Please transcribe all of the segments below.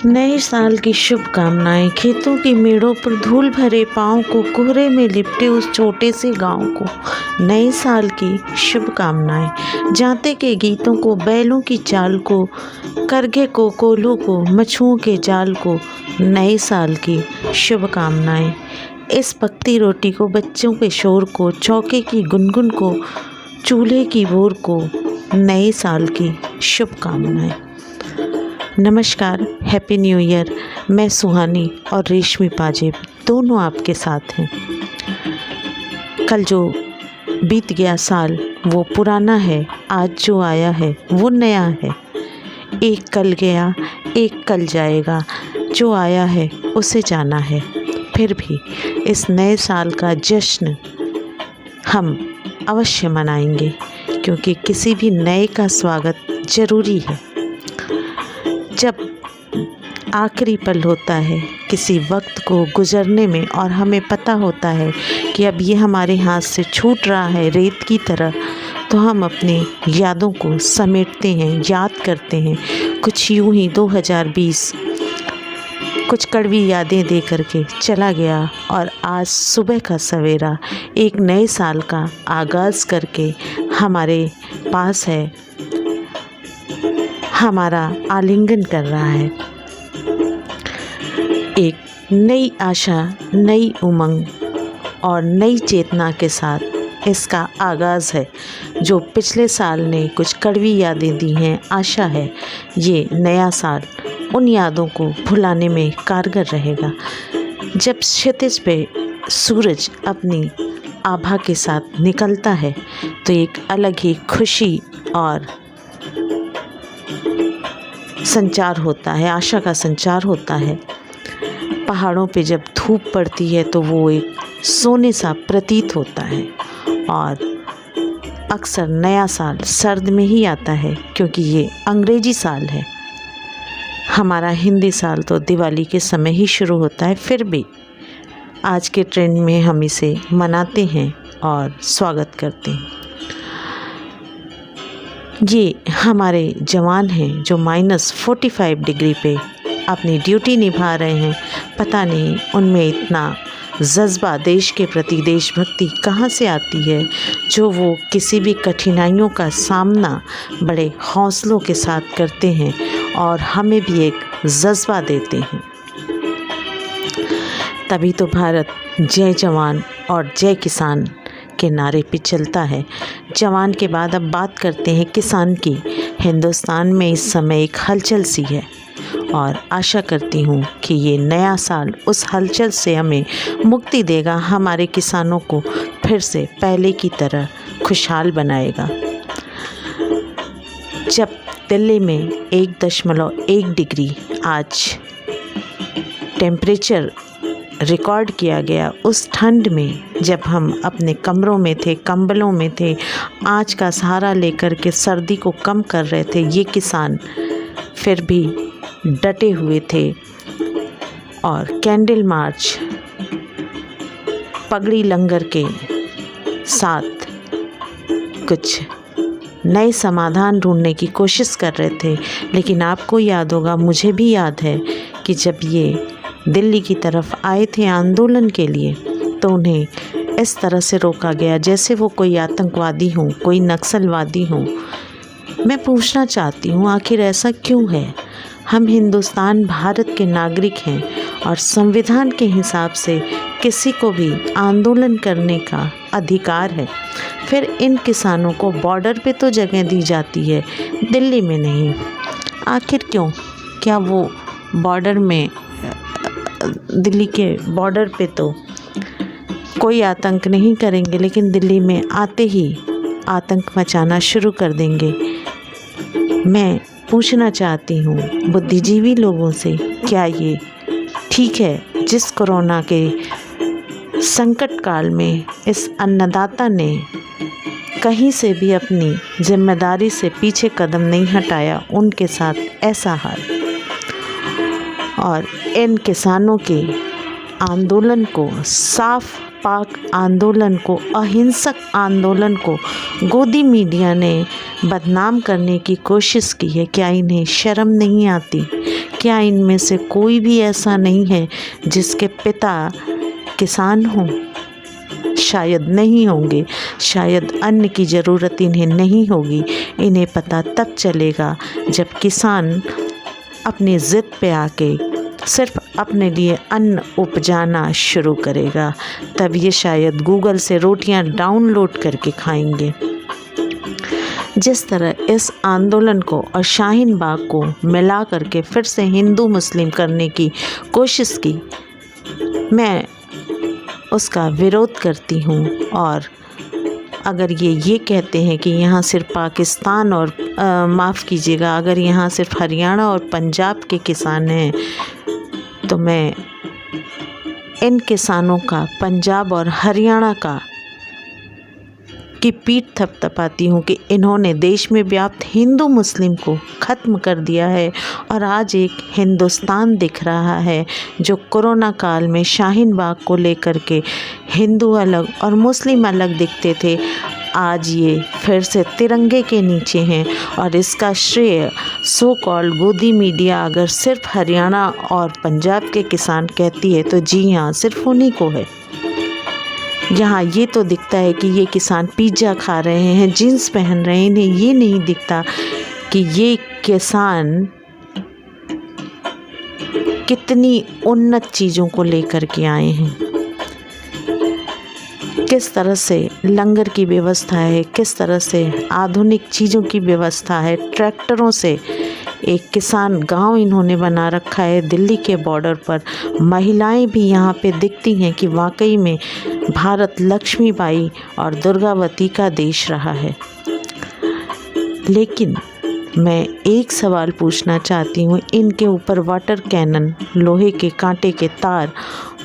नए साल की शुभकामनाएं। खेतों की मेड़ों पर धूल भरे पाँव को, कोहरे में लिपटे उस छोटे से गांव को। नए साल की शुभकामनाएं। जाते के गीतों को, बैलों की चाल को, करघे को, कोल्हों को, मछुओं के जाल को। नए साल की शुभकामनाएं। इस पकती रोटी को, बच्चों के शोर को, चौके की गुनगुन को, चूल्हे की बोर को। नए साल की शुभकामनाएं। नमस्कार, हैप्पी न्यू ईयर। मैं सुहानी और रेशमी पाजेब दोनों आपके साथ हैं। कल जो बीत गया साल वो पुराना है, आज जो आया है वो नया है। एक कल गया, एक कल जाएगा, जो आया है उसे जाना है। फिर भी इस नए साल का जश्न हम अवश्य मनाएंगे, क्योंकि किसी भी नए का स्वागत ज़रूरी है। जब आखिरी पल होता है किसी वक्त को गुजरने में और हमें पता होता है कि अब ये हमारे हाथ से छूट रहा है रेत की तरह, तो हम अपनी यादों को समेटते हैं, याद करते हैं। कुछ यूं ही 2020 कुछ कड़वी यादें दे करके चला गया, और आज सुबह का सवेरा एक नए साल का आगाज़ करके हमारे पास है, हमारा आलिंगन कर रहा है। एक नई आशा, नई उमंग और नई चेतना के साथ इसका आगाज़ है। जो पिछले साल ने कुछ कड़वी यादें दी हैं, आशा है ये नया साल उन यादों को भुलाने में कारगर रहेगा। जब क्षितिज पे सूरज अपनी आभा के साथ निकलता है तो एक अलग ही खुशी और संचार होता है, आशा का संचार होता है। पहाड़ों पे जब धूप पड़ती है तो वो एक सोने सा प्रतीत होता है। और अक्सर नया साल सर्द में ही आता है, क्योंकि ये अंग्रेजी साल है। हमारा हिंदी साल तो दिवाली के समय ही शुरू होता है। फिर भी आज के ट्रेंड में हम इसे मनाते हैं और स्वागत करते हैं। ये हमारे जवान हैं जो -45 डिग्री पे अपनी ड्यूटी निभा रहे हैं। पता नहीं उनमें इतना जज्बा देश के प्रति, देशभक्ति कहाँ से आती है, जो वो किसी भी कठिनाइयों का सामना बड़े हौसलों के साथ करते हैं और हमें भी एक जज्बा देते हैं। तभी तो भारत जय जवान और जय किसान के नारे पे चलता है। जवान के बाद अब बात करते हैं किसान की। हिंदुस्तान में इस समय एक हलचल सी है, और आशा करती हूँ कि ये नया साल उस हलचल से हमें मुक्ति देगा, हमारे किसानों को फिर से पहले की तरह खुशहाल बनाएगा। जब दिल्ली में 1.1 डिग्री आज टेम्परेचर रिकॉर्ड किया गया, उस ठंड में जब हम अपने कमरों में थे, कंबलों में थे, आँच का सहारा लेकर के सर्दी को कम कर रहे थे, ये किसान फिर भी डटे हुए थे। और कैंडल मार्च, पगड़ी लंगर के साथ कुछ नए समाधान ढूंढने की कोशिश कर रहे थे। लेकिन आपको याद होगा, मुझे भी याद है कि जब ये दिल्ली की तरफ आए थे आंदोलन के लिए, तो उन्हें इस तरह से रोका गया जैसे वो कोई आतंकवादी हों, कोई नक्सलवादी हों। मैं पूछना चाहती हूँ, आखिर ऐसा क्यों है? हम हिंदुस्तान भारत के नागरिक हैं, और संविधान के हिसाब से किसी को भी आंदोलन करने का अधिकार है। फिर इन किसानों को बॉर्डर पे तो जगह दी जाती है, दिल्ली में नहीं। आखिर क्यों? क्या वो बॉर्डर में, दिल्ली के बॉर्डर पे तो कोई आतंक नहीं करेंगे, लेकिन दिल्ली में आते ही आतंक मचाना शुरू कर देंगे? मैं पूछना चाहती हूँ बुद्धिजीवी लोगों से, क्या ये ठीक है? जिस कोरोना के संकट काल में इस अन्नदाता ने कहीं से भी अपनी जिम्मेदारी से पीछे कदम नहीं हटाया, उनके साथ ऐसा हाल। और इन किसानों के आंदोलन को, साफ पाक आंदोलन को, अहिंसक आंदोलन को गोदी मीडिया ने बदनाम करने की कोशिश की है। क्या इन्हें शर्म नहीं आती? क्या इनमें से कोई भी ऐसा नहीं है जिसके पिता किसान हों? शायद नहीं होंगे। शायद अन्न की ज़रूरत इन्हें नहीं होगी। इन्हें पता तब चलेगा जब किसान अपनी ज़िद पे आके सिर्फ अपने लिए अन्न उपजाना शुरू करेगा। तब ये शायद गूगल से रोटियां डाउनलोड करके खाएंगे। जिस तरह इस आंदोलन को और शाहीन बाग को मिला करके फिर से हिंदू मुस्लिम करने की कोशिश की, मैं उसका विरोध करती हूँ। और अगर ये कहते हैं कि यहाँ सिर्फ पाकिस्तान और माफ़ कीजिएगा, अगर यहाँ सिर्फ हरियाणा और पंजाब के किसान हैं, तो मैं इन किसानों का पंजाब और हरियाणा की पीठ थपथपाती हूँ कि इन्होंने देश में व्याप्त हिंदू मुस्लिम को ख़त्म कर दिया है। और आज एक हिंदुस्तान दिख रहा है जो कोरोना काल में शाहीन बाग को लेकर के हिंदू अलग और मुस्लिम अलग दिखते थे, आज ये फिर से तिरंगे के नीचे हैं। और इसका श्रेय सो कॉल्ड गोदी मीडिया अगर सिर्फ हरियाणा और पंजाब के किसान कहती है तो जी हाँ, सिर्फ उन्हीं को है। यहाँ ये तो दिखता है कि ये किसान पिज़्ज़ा खा रहे हैं, जीन्स पहन रहे हैं, इन्हें ये नहीं दिखता कि ये किसान कितनी उन्नत चीज़ों को लेकर के आए हैं। किस तरह से लंगर की व्यवस्था है, किस तरह से आधुनिक चीज़ों की व्यवस्था है। ट्रैक्टरों से एक किसान गांव इन्होंने बना रखा है दिल्ली के बॉर्डर पर। महिलाएं भी यहाँ पे दिखती हैं कि वाकई में भारत लक्ष्मीबाई और दुर्गावती का देश रहा है। लेकिन मैं एक सवाल पूछना चाहती हूँ, इनके ऊपर वाटर कैनन, लोहे के कांटे के तार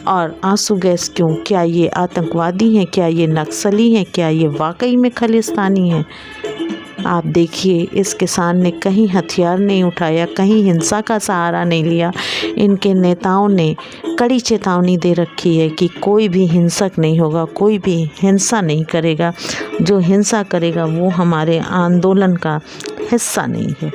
और आंसू गैस क्यों? क्या ये आतंकवादी हैं? क्या ये नक्सली हैं? क्या ये वाकई में खालिस्तानी हैं? आप देखिए, इस किसान ने कहीं हथियार नहीं उठाया, कहीं हिंसा का सहारा नहीं लिया। इनके नेताओं ने कड़ी चेतावनी दे रखी है कि कोई भी हिंसक नहीं होगा, कोई भी हिंसा नहीं करेगा। जो हिंसा करेगा वो हमारे आंदोलन का हिस्सा नहीं है।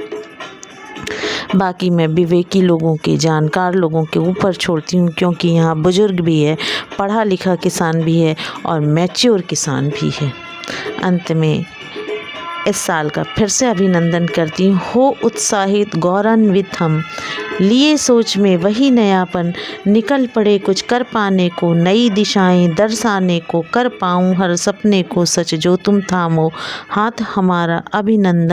बाकी मैं विवेकी लोगों के, जानकार लोगों के ऊपर छोड़ती हूँ, क्योंकि यहाँ बुजुर्ग भी है, पढ़ा लिखा किसान भी है और मैच्योर किसान भी है। अंत में इस साल का फिर से अभिनंदन करती हूँ। हो उत्साहित गौरवान्वित हम, लिए सोच में वही नयापन, निकल पड़े कुछ कर पाने को, नई दिशाएं दर्शाने को, कर पाऊँ हर सपने को सच जो तुम थामो हाथ हमारा। अभिनंदन।